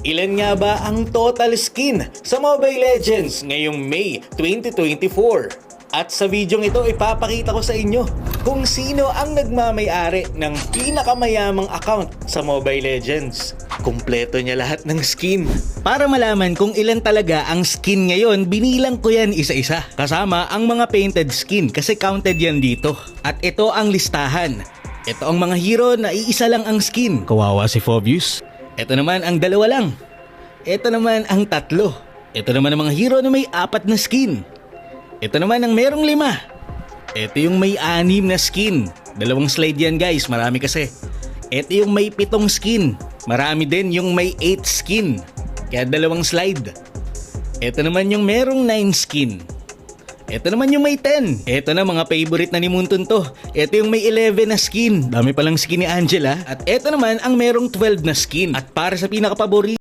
Ilan nga ba ang total skin sa Mobile Legends ngayong May 2024? At sa videong ito ipapakita ko sa inyo kung sino ang nagmamay-ari ng pinakamayamang account sa Mobile Legends. Kumpleto niya lahat ng skin. Para malaman kung ilan talaga ang skin ngayon, binilang ko yan isa-isa. Kasama ang mga painted skin kasi counted yan dito. At ito ang listahan. Ito ang mga hero na iisa lang ang skin. Kawawa si Phobius. Ito naman ang dalawa lang. Ito naman ang tatlo. Ito naman ang mga hero na may 4 na skin. Ito naman ang merong 5. Ito yung may 6 na skin. 2 slide yan guys, marami kasi. Ito yung may 7 skin. Marami din yung may 8 skin. Kaya 2 slide. Ito naman yung merong 9 skin. Ito naman yung may 10. Ito na mga favorite na ni Muntun to. Ito yung may 11 na skin. Dami palang skin ni Angela. At ito naman ang merong 12 na skin. At para sa pinakapaborito